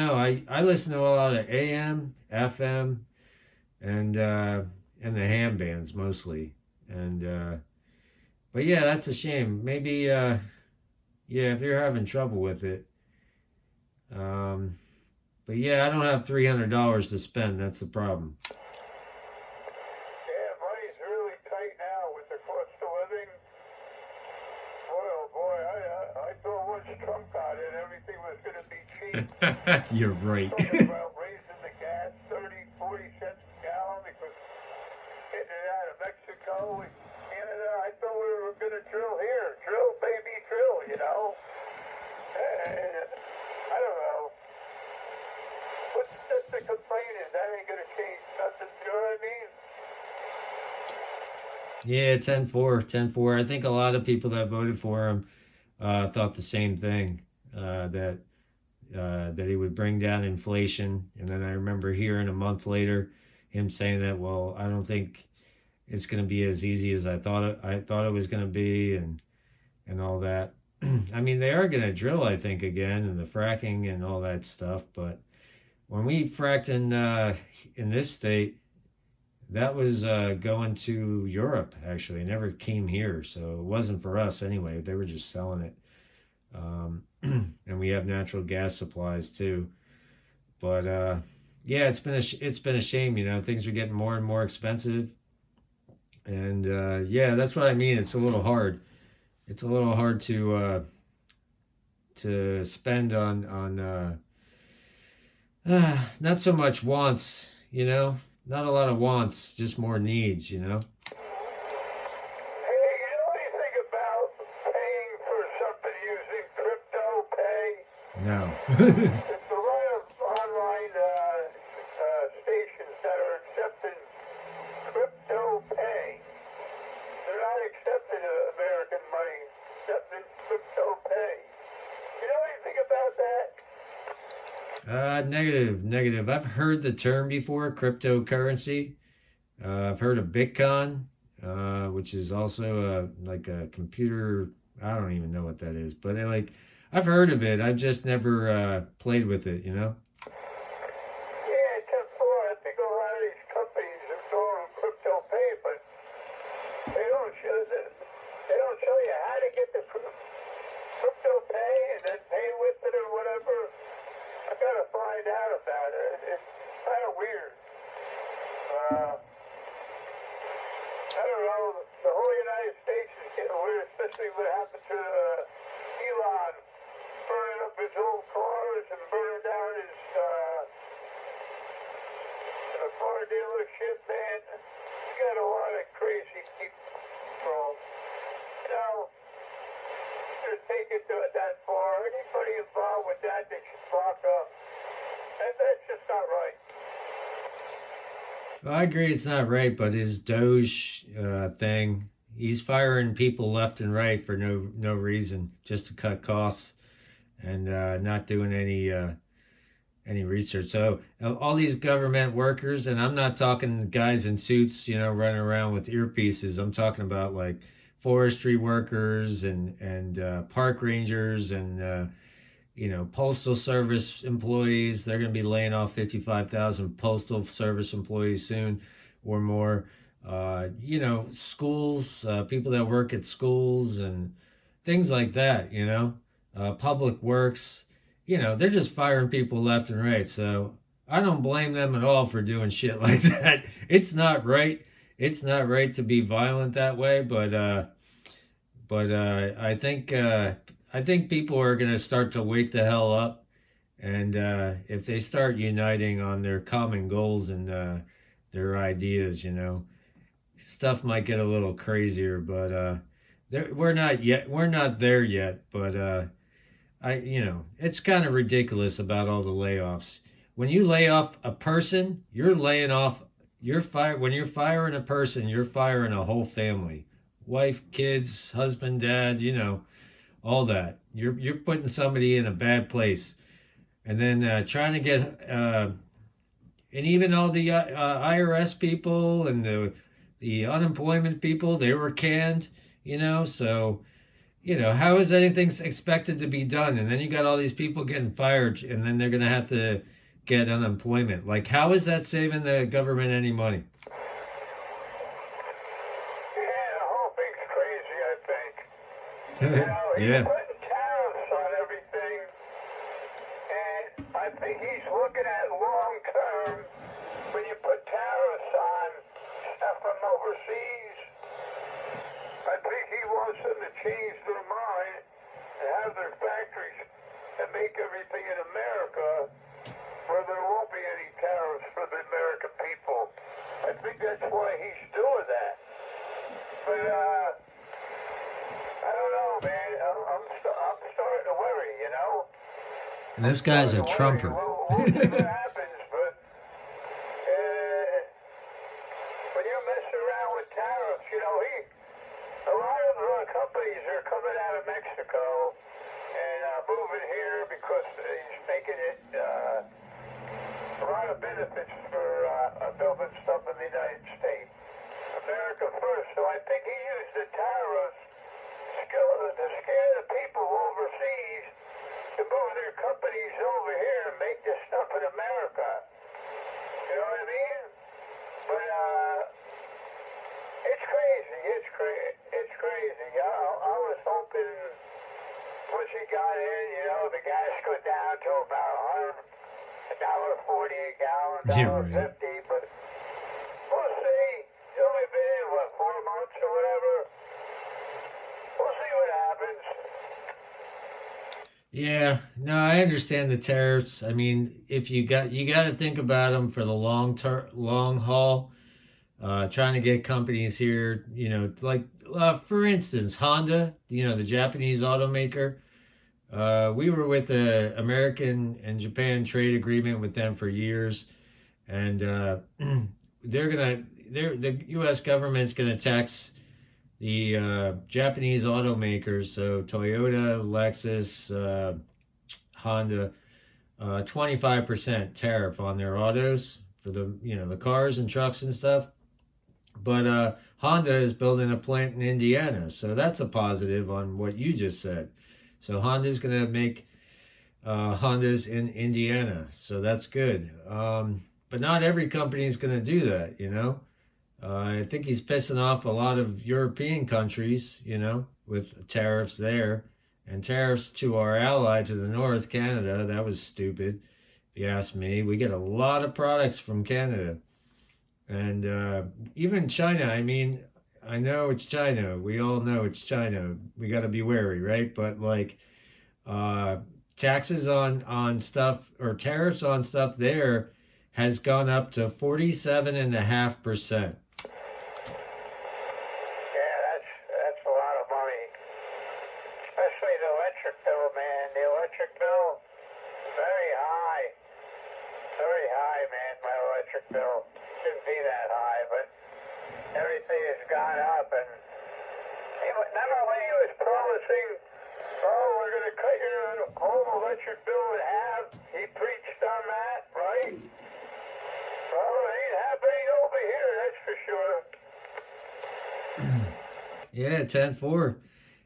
No, I listen to a lot of AM, FM, and the ham bands mostly. And but yeah, that's a shame. Maybe yeah, if you're having trouble with it. Um, but yeah, I don't have $300 to spend. That's the problem. Yeah, money's really tight now with the cost of living. Boy, oh boy, I thought once Trump got in, everything was going to be cheap. You're right. Talking about raising the gas 30, 40 cents a gallon because getting it out of Mexico and Canada. I thought we were going to drill here. Drill, baby, drill, you know? And I don't know. What's just the complaint is that ain't going to change nothing, you know what I mean? Yeah, 10-4, 10-4. I think a lot of people that voted for him thought the same thing, that he would bring down inflation. And then I remember hearing a month later him saying that, well, I don't think it's going to be as easy as I thought it was going to be, and all that. I mean, they are going to drill, I think, again, and the fracking and all that stuff. But when we fracked in this state, that was going to Europe. Actually, it never came here, so it wasn't for us anyway. They were just selling it, and we have natural gas supplies too. But yeah, it's been a shame. You know, things are getting more and more expensive, and yeah, that's what I mean. It's a little hard. It's a little hard to spend on not so much wants. You know, not a lot of wants, just more needs. You know. Hey, you know anything about paying for something using crypto pay? No. It's a lot of online stations that are accepting crypto pay. They're not accepting American money, accepting crypto pay. You know anything about that? Negative, negative. I've heard the term before, cryptocurrency. I've heard of Bitcoin, which is also like a computer. I don't even know what that is, but I've heard of it. I've just never played with it. You know. Yeah, 10-4. I think a lot of these companies are doing crypto pay, but they don't show you how to get the crypto pay and then pay with it or whatever. I gotta find out about it. It's kind of weird. I don't know. The whole United States is getting weird, especially what happened to Elon burning up his old cars and burning down his car dealership. Man, you got a lot of crazy people. You know, just take it that far. Anybody involved with that, they should lock up. That's just not right. Well, I agree it's not right, but his Doge thing, he's firing people left and right for no reason, just to cut costs and not doing any research. So all these government workers, and I'm not talking guys in suits, you know, running around with earpieces. I'm talking about like forestry workers and park rangers and you know, postal service employees. They're going to be laying off 55,000 postal service employees soon or more. You know, schools, people that work at schools and things like that, you know, public works, you know, they're just firing people left and right. So I don't blame them at all for doing shit like that. It's not right. It's not right to be violent that way, but I think people are going to start to wake the hell up, and if they start uniting on their common goals and their ideas, you know, stuff might get a little crazier. But we're not there yet. But you know, it's kind of ridiculous about all the layoffs. When you lay off a person, you're laying off. When you're firing a person, you're firing a whole family, wife, kids, husband, dad. You know, all that. You're putting somebody in a bad place, and then trying to get and even all the IRS people and the unemployment people, they were canned. You know, so how is anything expected to be done? And then you got all these people getting fired, and then they're going to have to get unemployment. Like, how is that saving the government any money? Yeah, the whole thing's crazy, I think. He's Yeah. putting tariffs on everything, and I think he's looking at long term. When you put tariffs on stuff from overseas, I think he wants them to change their mind and have their factories and make everything in America where there won't be any tariffs for the American people. I think that's why he's doing that. But, I don't know, man. I'm starting to worry. And this guy's a trumper. We'll see what happens, but when you mess around with tariffs, a lot of companies are coming out of Mexico and moving here because he's making it a lot of benefits for building stuff in the United States. America first, so I think he used the tariffs to scare the people overseas to move their companies over here and make this stuff in America. You know what I mean? But it's crazy. It's crazy. I was hoping once he got in, the gas go down to about $1.40 a gallon, Yeah, $1.50. right. But we'll see. It's only been 4 months or whatever. We'll see what happens. Yeah, no, I understand the tariffs. I mean, if you got to think about them for the long haul. Trying to get companies here, like for instance, Honda, the Japanese automaker. We were with the American and Japan trade agreement with them for years, and the U.S. government's gonna tax the Japanese automakers, so Toyota, Lexus, Honda, 25% tariff on their autos for the cars and trucks and stuff. But Honda is building a plant in Indiana, so that's a positive on what you just said. So Honda's going to make Hondas in Indiana, so that's good. But not every company is going to do that. I think he's pissing off a lot of European countries, with tariffs there. And tariffs to our ally to the north, Canada. That was stupid, if you ask me. We get a lot of products from Canada. And even China, I mean, I know it's China. We all know it's China. We got to be wary, right? But like taxes on stuff or tariffs on stuff there has gone up to 47.5%. Yeah, that's a lot of money. Especially the electric bill, man. The electric bill, very high. Very high, man, my electric bill. Shouldn't be that high, but everything has gone up. And remember when he was promising, we're going to cut your home electric bill in half? He preached on that, right? Well, it ain't happening over here, that's for sure. Yeah, 10-4.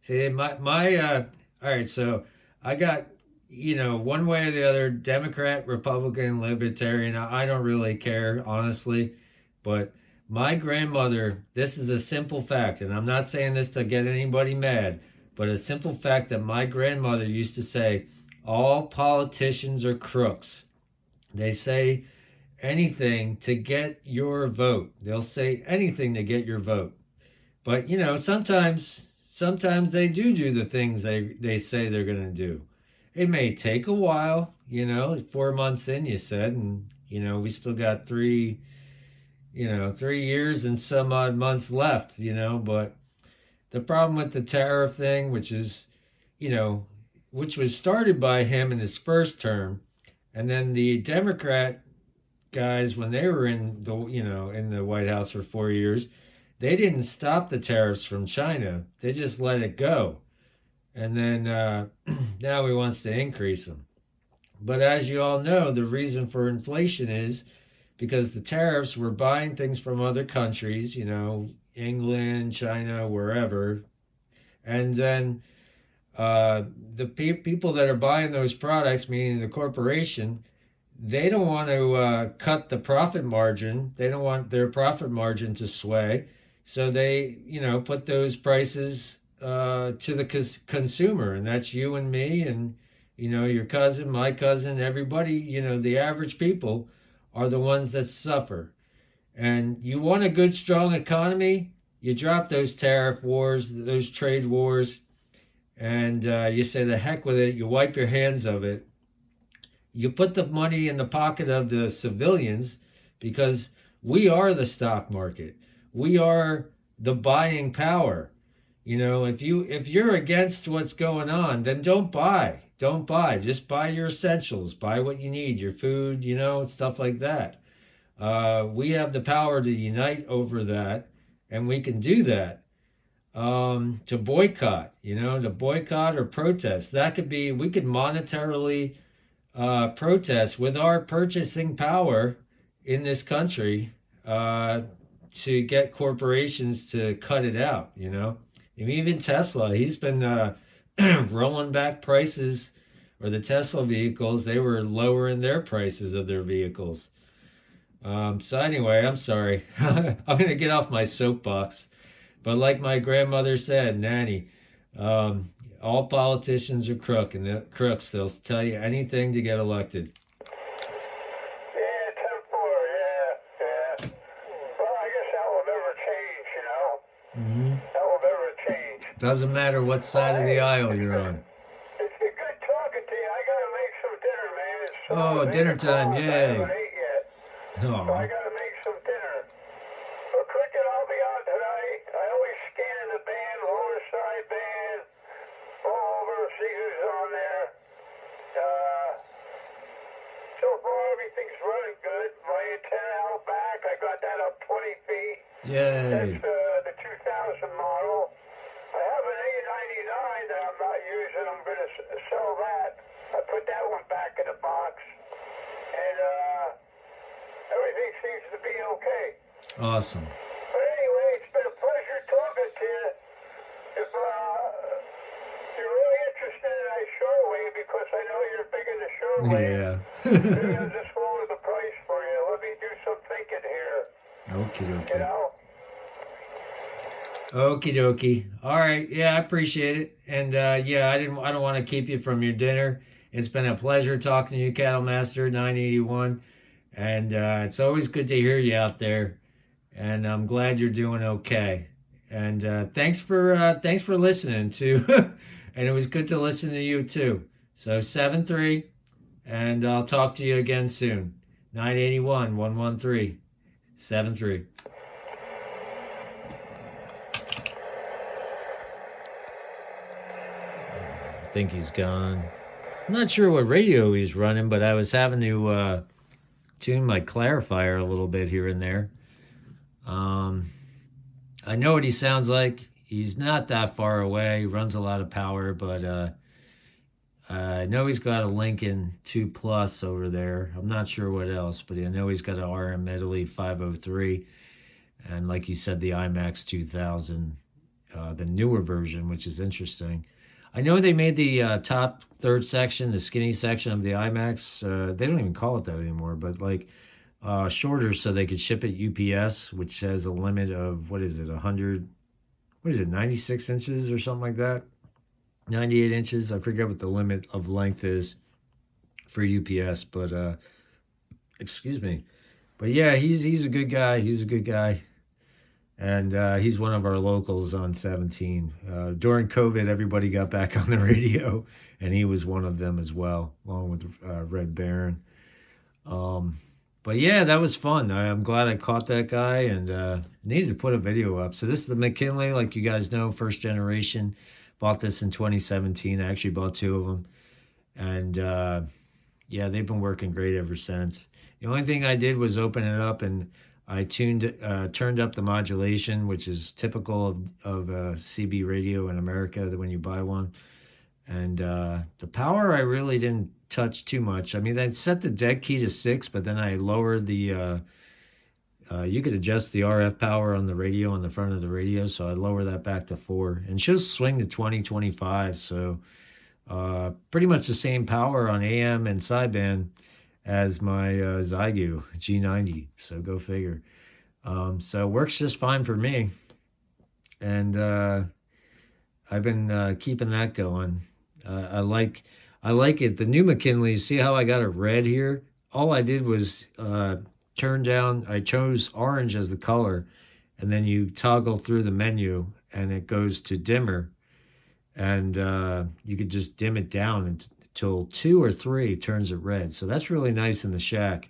See, all right, so I got, one way or the other, Democrat, Republican, Libertarian, I don't really care, honestly. But my grandmother, this is a simple fact, and I'm not saying this to get anybody mad, but a simple fact that my grandmother used to say, all politicians are crooks. They say anything to get your vote. They'll say anything to get your vote. But, sometimes they do the things they say they're going to do. It may take a while, 4 months in, you said, and, we still got 3 years and some odd months left, but the problem with the tariff thing, which was started by him in his first term, and then the Democrat guys, when they were in the White House for 4 years, they didn't stop the tariffs from China. They just let it go. And then now he wants to increase them. But as you all know, the reason for inflation is because the tariffs were buying things from other countries, England, China, wherever. And then the people that are buying those products, meaning the corporation, they don't want to cut the profit margin. They don't want their profit margin to sway. So they, put those prices to the consumer, and that's you and me, and your cousin, my cousin, everybody. The average people are the ones that suffer. And you want a good, strong economy. You drop those tariff wars, those trade wars, and you say the heck with it. You wipe your hands of it. You put the money in the pocket of the civilians, because we are the stock market. We are the buying power. If you're against what's going on, then don't buy. Don't buy. Just buy your essentials. Buy what you need, your food, stuff like that. We have the power to unite over that, and we can do that. To boycott, to boycott or protest. That could be, we could monetarily protest with our purchasing power in this country, to get corporations to cut it out. And even Tesla, he's been rolling back prices, or the Tesla vehicles, they were lowering their prices of their vehicles. So anyway, I'm sorry. I'm going to get off my soapbox. But like my grandmother said, Nanny, all politicians are crooks. They'll tell you anything to get elected. Yeah, 10-4, yeah. Well, I guess that will never change, Mm-hmm. That will never change. Doesn't matter what side of the aisle you're on. It's been good talking to you. I gotta make some dinner, man. It's Oh, dinner time, I yay. haven't ate yet, so I Aw. gotta make some dinner. But cricket, I'll be on tonight. I always scan the band, lower side band, go over, see who's on there. So far, everything's running good. My antenna out back, I got that up 20 feet. Yay. That's the 2000 model. I have an A99 that I'm not using. I'm going to sell that. I put that one back in the box. And everything seems to be okay. Awesome. But anyway, it's been a pleasure talking to you. If you're really interested in that shortwave, because I know you're big into shortwave, Yeah. maybe I'll just lower the price for you. Let me do some thinking here. Okie You dokie. know? Okie dokie. All right. Yeah, I appreciate it. And yeah, I don't want to keep you from your dinner. It's been a pleasure talking to you, Cattle Master 981. And it's always good to hear you out there. And I'm glad you're doing okay. And thanks for listening too. And it was good to listen to you too. So 7-3, and I'll talk to you again soon. 981 113 7-3. I think he's gone. I'm not sure what radio he's running, but I was having to tune my clarifier a little bit here and there. I know what he sounds like. He's not that far away. He runs a lot of power, but I know he's got a Lincoln 2 Plus over there. I'm not sure what else, but I know he's got an RM Italy 503. And like you said, the IMAX 2000, the newer version, which is interesting. I know they made the top third section, the skinny section of the IMAX. They don't even call it that anymore, but like shorter so they could ship it UPS, which has a limit of, what is it, 100, what is it, 96 inches or something like that? 98 inches. I forget what the limit of length is for UPS, but excuse me. But yeah, he's a good guy. He's a good guy. And he's one of our locals on 17. During COVID, everybody got back on the radio, and he was one of them as well, along with Red Baron. But yeah, that was fun. I'm glad I caught that guy, and needed to put a video up. So this is the McKinley, like you guys know, first generation. Bought this in 2017. I actually bought two of them. And yeah, they've been working great ever since. The only thing I did was open it up, and I turned up the modulation, which is typical of a CB radio in America when you buy one. And the power, I really didn't touch too much. I mean, I set the deck key to 6, but then I lowered the You could adjust the RF power on the radio on the front of the radio, so I lower that back to 4, and she'll swing to 20, 25. So pretty much the same power on AM and sideband as my Zygu G90. So go figure. So it works just fine for me, and I've been keeping that going. I like it. The new McKinley. See how I got it red here? All I did was turn down. I chose orange as the color, and then you toggle through the menu, and it goes to dimmer, and you could just dim it down until 2 or 3 turns it red. So that's really nice in the shack.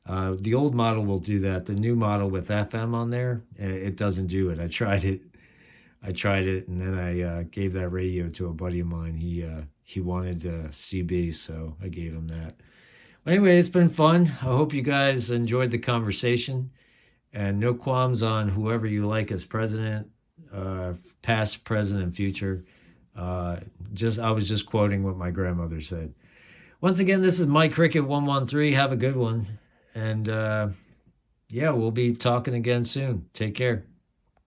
The old model will do that. The new model with FM on there, it doesn't do it. I tried it, and then I gave that radio to a buddy of mine. He wanted CB, so I gave him that. Anyway, it's been fun. I hope you guys enjoyed the conversation, and no qualms on whoever you like as president, past, present, and future. I was just quoting what my grandmother said. Once again, this is Mike Cricket 113. Have a good one, and yeah, we'll be talking again soon. Take care.